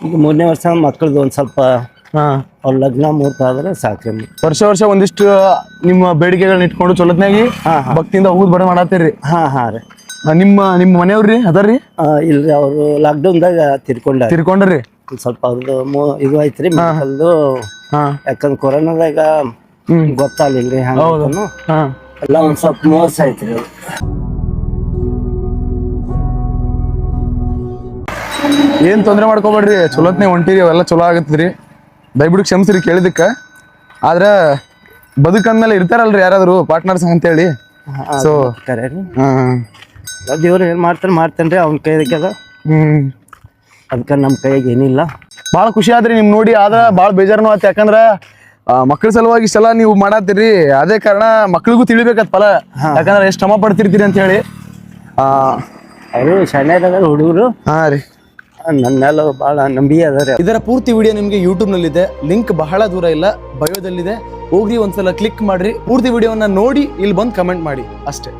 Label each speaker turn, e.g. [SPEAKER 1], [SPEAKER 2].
[SPEAKER 1] ಈಗ 3ನೇ ವರ್ಷ ಮಕ್ಕಳದು ಒಂದು ಸ್ವಲ್ಪ
[SPEAKER 2] ಹಾ
[SPEAKER 1] ಅವ್ರ ಲಗ್ನ ಮುಹೂರ್ತ ಆದ್ರೆ ಸಾಕು.
[SPEAKER 2] ವರ್ಷ ಒಂದಿಷ್ಟು ನಿಮ್ಮ ಬೇಡಿಕೆಗಳನ್ನ ಇಟ್ಕೊಂಡು ಚೊಲತ್ನಾಗಿ ಭಕ್ತಿಯಿಂದ ಹೋಗುದ್ ಬಡ ಮಾಡತ್ತೀರಿ.
[SPEAKER 1] ಹಾ ರೀ.
[SPEAKER 2] ನಿಮ್ಮ ಮನೆಯವ್ರಿ ಅದಾರ್ರಿ?
[SPEAKER 1] ಇಲ್ರಿ, ಅವರು ಲಾಕ್ಡೌನ್ದಾಗ
[SPEAKER 2] ತಿರ್ಕೊಂಡ್ರಿ.
[SPEAKER 1] ಸ್ವಲ್ಪ ಅವ್ರದ್ದು ಇದು ಐತ್ರಿ ಮೆಡಿಕಲ್ದು. ಯಾಕಂದ್ರೆ ಕೊರೋನಾದಾಗ ಗೊತ್ತಾಗ್ಲಿಲ್ರಿ ಹಂಗ ಎಲ್ಲ ಒಂದ್ ಸ್ವಲ್ಪ ಮೋಸ ಐತ್ರಿ.
[SPEAKER 2] ಏನ್ ತೊಂದ್ರೆ ಮಾಡ್ಕೊಬೇಡ್ರಿ, ಚೊಲೋತ್ನೇ ಹೊಂಟಿರಿ, ಅವೆಲ್ಲ ಚಲೋ ಆಗತ್ರಿ. ದಯವಿಟ್ಟು ಕ್ಷಮಿಸ್ರಿ ಕೇಳಿದಕ್ಕ. ಆದ್ರ ಬದುಕಂದ್ಮೇಲೆ ಇರ್ತಾರಲ್ರಿ ಯಾರಾದ್ರು ಪಾರ್ಟ್ನರ್ಸ್ ಅಂತೇಳಿ. ಸೊ
[SPEAKER 1] ದೇವ್ರು ಏನ್ ಮಾಡ್ತೇನ್ರಿ ಅವ್ನ ಕೈದಕ್ಕೆ ಅದ. ಅದಕ್ಕೆ ನಮ್ಮ ಕೈಯಾಗ ಏನಿಲ್ಲ.
[SPEAKER 2] ಭಾಳ ಖುಷಿ ಆದ್ರಿ ನಿಮ್ ನೋಡಿ. ಆದ್ರ ಭಾಳ ಬೇಜಾರನು ಆಯ್ತು, ಯಾಕಂದ್ರ ಮಕ್ಕಳ ಸಲುವಾಗಿ ಇಷ್ಟೆಲ್ಲ ನೀವು ಮಾಡತ್ತೀರಿ. ಅದೇ ಕಾರಣ ಮಕ್ಳಿಗೂ ತಿಳಿಬೇಕತ್ ಫಲ, ಯಾಕಂದ್ರೆ ಎಷ್ಟು ಶ್ರಮ ಪಡ್ತಿರ್ತೀರಿ ಅಂತ ಹೇಳಿ.
[SPEAKER 1] ಅವರು ಶಾಲೆದಾಗ ಹುಡುಗರು
[SPEAKER 2] ರೀ
[SPEAKER 1] ನನ್ನ ಮೇಲೆ ಭಾಳ ನಂಬಿಕೆ ಅದಾರೆ.
[SPEAKER 2] ಇದರ ಪೂರ್ತಿ ವಿಡಿಯೋ ನಿಮಗೆ ಯೂಟ್ಯೂಬ್ನಲ್ಲಿದೆ, ಲಿಂಕ್ ಬಹಳ ದೂರ ಇಲ್ಲ, ಬಯೋದಲ್ಲಿದೆ. ಹೋಗಿ ಒಂದ್ಸಲ ಕ್ಲಿಕ್ ಮಾಡ್ರಿ, ಪೂರ್ತಿ ವಿಡಿಯೋವನ್ನ ನೋಡಿ ಇಲ್ಲಿ ಬಂದು ಕಮೆಂಟ್ ಮಾಡಿ ಅಷ್ಟೇ.